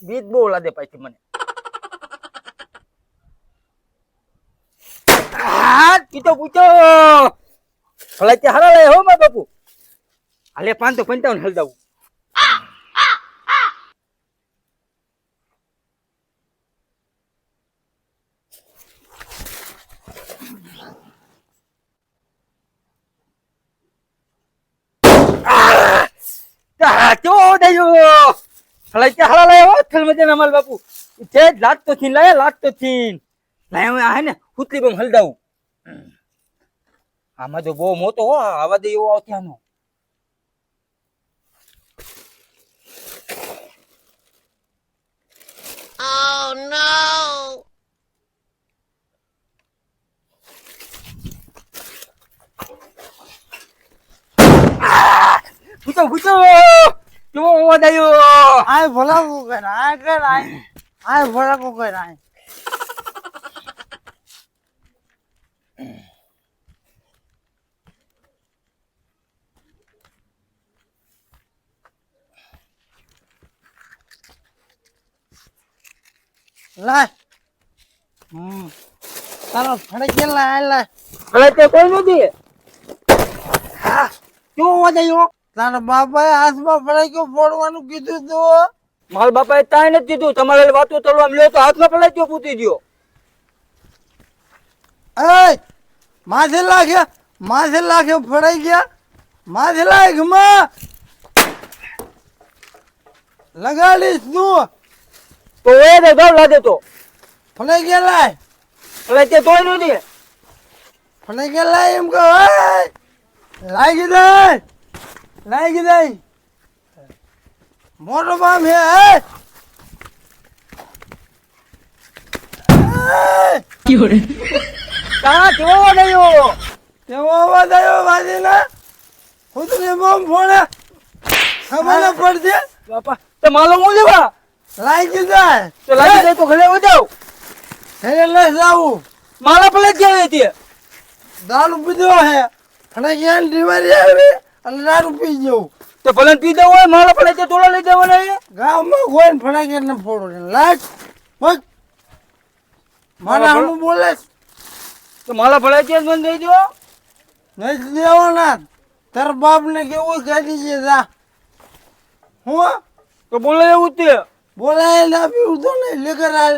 બીજ બહુ લાદે પાછી મને. કીધો પૂછો ભલા તે હારા લે હો માર બાપુ. હાલે 555 હલદાવું. કેવો દયો ભલા તે હારા લે હો થલ મજાના માર બાપુ. તે જ લાગતો થી લાય લાગતો થી લાય હવે આ હે ને હુતલી બમ હલદાવું. આમાં તો બહુ મોટો હો આવા દે એવો આવત્યાનો. Oh no! પૂછો પૂછો કેવો અવાજ આવ્યો. આય ભલા કો કર આય કર આય ભલા કો કર આય લાય તારો ફડકે લાય લાય ભલે તે કોઈ નથી. હા કેવો અવાજ આવ્યો. તારા બાપાએ હાથમાં ફડકે ફોડવાનું કીધું તો મારા બાપાએ તાય નથી કીધું. તમારે વાતો ચડવા મળ્યો તો હાથમાં પલાચ્યો પૂતી ગયો. એ માથે લાગે ફડાઈ ગયા માથે લાગ માં લગાડીશ તું તો એ દે દોડ લાગે તો ફડાઈ ગયા લાય ભલે તે તોય નથી. ફડાઈ ગયા લાય એમ કહો લાગી દે મોટો બામ હે કા કેવો અવાજ આવ્યો. તેવો અવાજ આવ્યો વાજીના ખુદને બોમ ફોડે ખબર ન પડશે બાપા તે માલો હું લેવા લાગી જાય તો લાગી જાય તો ઘરે ઉજાવ. ઘરે લઈ જાવું માલા પલે જાય તે દારૂ પીધો હે ફડાકિયાની બીમારી આવી અને દારૂ પી જવું તો ભલે પી દો હોય માલા પલે તે તોલા લઈ જવાના હે. ગામમાં કોઈ ફડાકિયાને ફોડો છે લાગ બસ મારા હું બોલે તો માલા ભલે તે મને દઈ દો. નથી દેવાના તારા બાપને કેવું કહી દીજે જા હું તો બોલે એવું તે બોલાય ના પીવું તો નહીં લેકર હાલ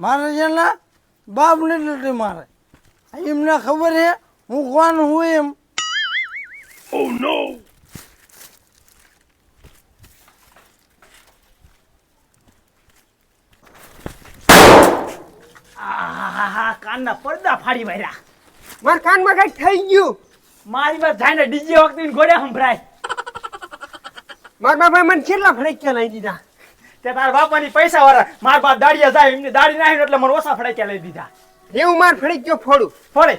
મારે છે ને બાપને નથી મારે એમને ખબર છે હું કોણ હું એમ કાનના પડદા ફાડી માર્યા. માર કાનમાં કઈ થઈ ગયું. મારી વાત જાય ને ડીજે વખતે ગોળ્યા સંભળાય. માર બાપાએ મને કેટલા ફડક્યા લઈ દીધા. તે તારા બાપાની પૈસા વાળા માર બાપ દાડિયા જાય એમની દાડી નાખી એટલે મને ઓછા ફડાક્યા લઈ દીધા. એવું માર ફડક્યો ફોડું ફોડે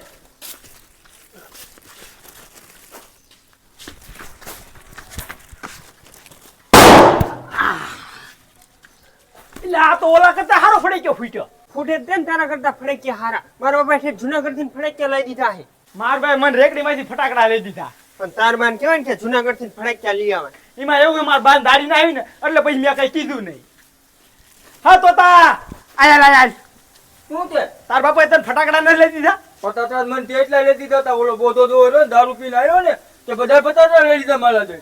એટલે આ તો ઓલા કરતા હારો ફડાક્યો ફૂટ્યો. ફૂટે તેમ તારા કરતા ફડક્યા હારા. મારા બાપાએ જુનાગઢ થી ફડક્યા લઈ દીધા હે. માર ભાઈ મને રેકડી માંથી ફટાકડા લઈ દીધા. પણ તાર બાન કહેવાય ને કે જુનાગઢ થી ફડક્યા લઈ આવે. એમાં એવું માર બાન દાડી ના આવી ને એટલે પછી મેં કઈ કીધું નહીં. હા તો આયા શું છે તાર બાપાએ તને ફટાકડા નથી લઈ દીધા. પતાતા મને તે એટલા લઈ દીધા હતા. ઓલો બોધો દો દારૂ પીને આવ્યો ને તે બધા પતાતા લઈ દીધા મારા દે.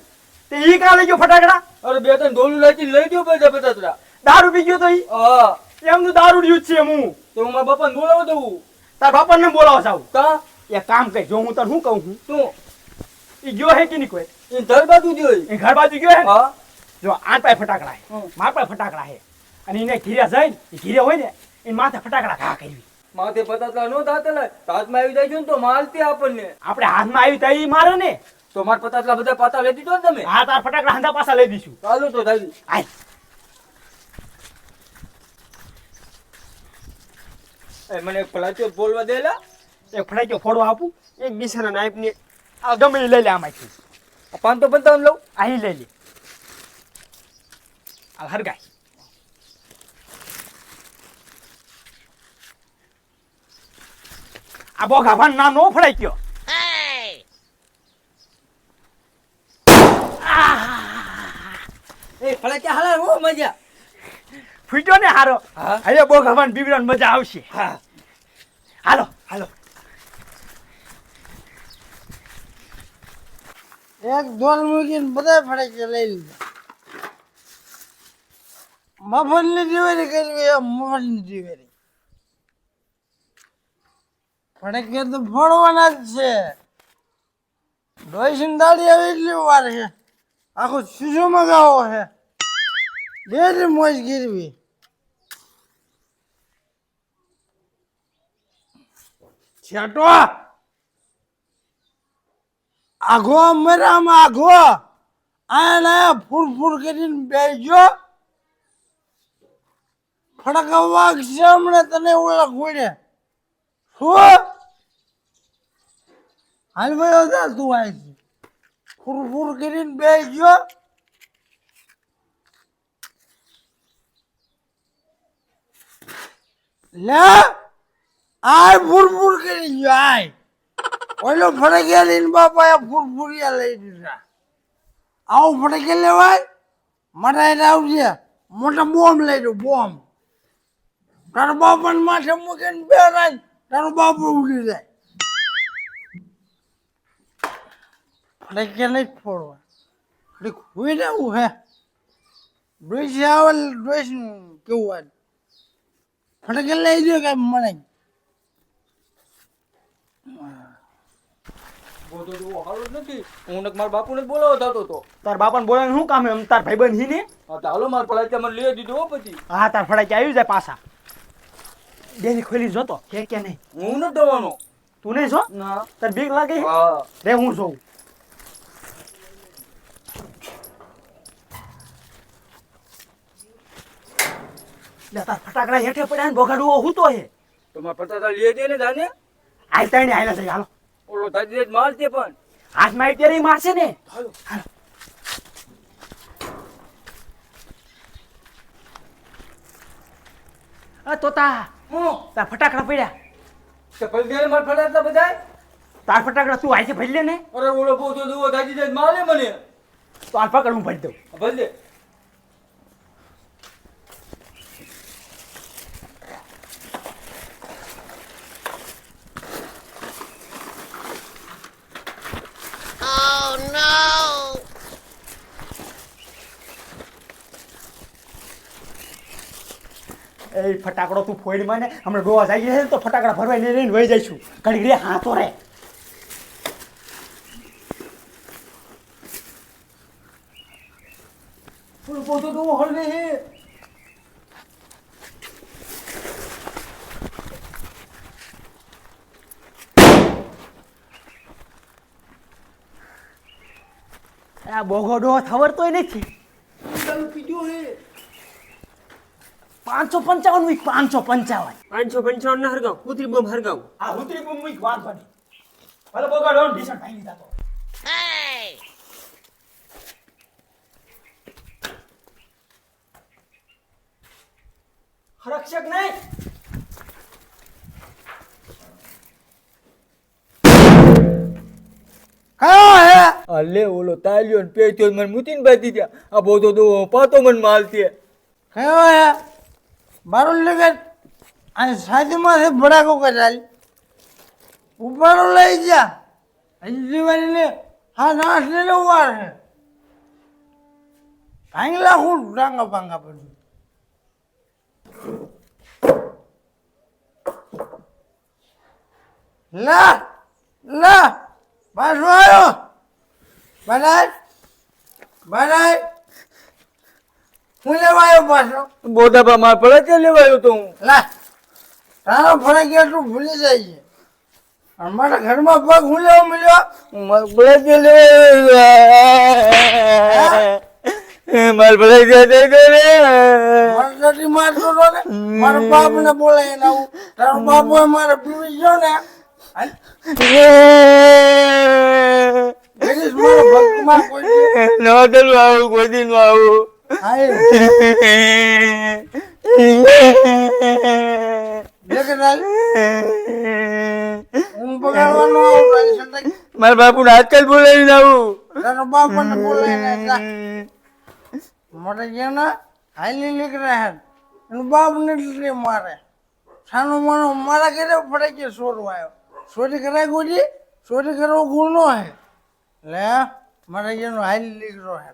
તે ઈ કા લઈ ગયો ફટાકડા. અરે બે ત્રણ ઢોલું લઈ ગયો બધા પતાતા. દારૂ પી ગયો તો ઈ હા એમનું દારૂ રહ્યું છે. હું તો હું મારા બાપાને બોલાવો દઉં. તાર બાપાને બોલાવો સાવ. કા એ કામ કર જો હું તને શું કહું છું તું ઈ ગયો હે કે નહીં કોઈ એ ધર બાજુ જોઈ. એ ઘર બાજુ ગયો હે ને? હા જો આ પાસે ફટાકડા હે માર પાસે ફટાકડા હે અને એને ઘીરે જાય ને એ ઘીરે હોય ને એ માથે ફટાકડા ઘા કરવી. માથે પતાતલા નો થાતલા હાથમાં આવી જાય છે ને તો માલતી આપણને. આપણે હાથમાં આવી તો ઈ મારે ને તો માર પતાતલા બધા પાતા લઈ દીધો ને તમે. હા તાર ફટાકડા હાંધા પાછા લઈ દઈશું. ચાલુ તો થાય. આય એ મને એક ફલાચો બોલવા દેલા. એક ફટાક્યો ફોડવા આપું. એક બિસાના નાઈફ ને આ ગમે ઈ લઈ લે આમાંથી. 555 લઉં. આ ઈ લઈ લે આ હરગાય. આ બોગા ભાન ના નો ફડાઈ ગયો. એ ફટાક્યા હલાય હો મજા. ફૂટ્યો ને હારો. હા. હવે બહુ હવાન બીબરાન મજા આવશે. હા હાલો હાલો. એક દોલ મૂકીને બધા ફટાકડા લઈ લીધા. મફતની દિવાળી કરવી એ મફતની દિવાળી. ફટાકડા તો ફોડવાના જ છે. ડોસીની દાઢી આવી એટલી વાર છે. આખો શીશો મગાવો છે. ડેરી મોજ ગીરવી. છેટો આઘો મરામાં આઘો આયા ફૂર ફૂર કરીને બેસજો. ફટાકા વાગશે હમણાં તને ઓલા ગોળે. શું હાલ ભાઈ હતા તું આવી ફૂર ફૂર કરીને બેસજો. લે આય ફૂર ફૂર કરી ગયો આય. ઓલો ફટાકિયા લઈને બાપાએ ફૂરફૂરિયા લઈ દીધા. આવું ફટાકિયા લેવાય મારા એને આવજે. મોટા બોમ્બ લઈ દો બોમ્બ. તારો બાપાને માથે મૂકીને બેરાય તારો બાપુ ઉડી જાય. ફટાકિયા નહીં ફોડવા. હોય ને એવું હે ડોસી આવે ડોસી કેવું હોય ફટાકિયા લઈ દો કઈ મળે. બોતો તો હાલો જ નથી. હું ને મારા બાપુને જ બોલાવો થતો તો. તાર બાપાને બોલાવીને શું કામ એમ તાર ભાઈબંધ હી ને. હા તો હાલો મારા ફટાક્યા મને લઈ દીધું હો પછી. હા તાર ફટાક્યા આવી જાય પાછા. ડેરી ખોલી જોતો કે નહીં. હું નથી ડરવાનો. તું નહીં છો ના. તાર બીક લાગે છે? હા રે હું જોઉં. લે તાર ફટાકડા હેઠે પડ્યા ને બગાડવો હું તો હે. તો મારા ફટાકડા લઈ દે ને જાને. આઈ તઈને આયલા છે હાલો. ઓલો દાદી જ મારશે પણ. હાથમાં અત્યારે મારશે ને. હાલો તોતા હું તાર ફટાકડા પડ્યા. તો ભલે દે મારા ફટાકડા બધાય. તાર ફટાકડા તું આઈ ભરી લે ને. અરે ઓલો બોતો તો દાદી જ મારે મને. તો આ પકડ હું ભરી દઉં. ભલે દે. એ ફટાકડો તું ફોડી મને હમણાં ડોવા જઈએ છે તો ફટાકડા ભરવા લઈને વહી જઈશું. ઘડી રે હા તો રે. ઓલો બોતો તો હળવે હે. આ બોગો ડોહો થવરતોય નથી. ચાલુ કીધું હે. 555 વીક 555. 555 ના હરગાવ કૂતરી બોમ્બ હરગાવ. આ ઉતરી બમ વીક વાંધો નહીં. ભલે બગાડો ને ઢીસણ ભાઈ લીધા તો. હરક્ષક નહીં. કયો હે અલે ઓલો તાલ્યો ને પેચ્યો મને મૂતીને બાંધી ગયા. આ બોતો તો પાતો મને માલતી. કયો હે મારું લગન આ શાદીમાંથી ભડાકો કરાવી ઉપાડો લઈ જા. હજી દિવાળીને હા નાશ લઈને વાર છે. ભાંગલા હું ડાંગા પાંગા પડ્યું. લા લા પાછો આવ્યો બનાય બનાય હું લેવા આવ્યો પાછો. બોતા પા મારા ફટાકડા લેવાયો તો હું. લા તારો ફરક તું ભૂલી જાય છે અને મારા ઘરમાં પગ હું લેવા મળ્યો. મારા ફટાકડા લેવાયો. મારા ફટાકડા દે દે રે. મારા નથી મારતો તો ને મારા બાપને બોલાવીને આવું. તારો બાપુ મારે પીવી ગયો ને જગીશ મારો ભક્તમાં કોઈ દી. ન ચાલુ આવું કોઈ દિન આવું. હા એ જગત હાલ. હું બગાડવાનો આવું તારી સંતાઈ. મારા બાપુ ને આજકાલ બોલાવીને આવું. તારો બાપને બોલાવીને જા. મારે જેના હાઈલી નીકળ્યા હે એનું બાપ ને મારે છાનો માનો મારા ઘરે ફટાકે ચોરવા આવ્યો ચોરી કરાય ગોજી ચોરી કરવો ગુનો હે લે મારે જેનો હાઈલી નીકળ્યો હે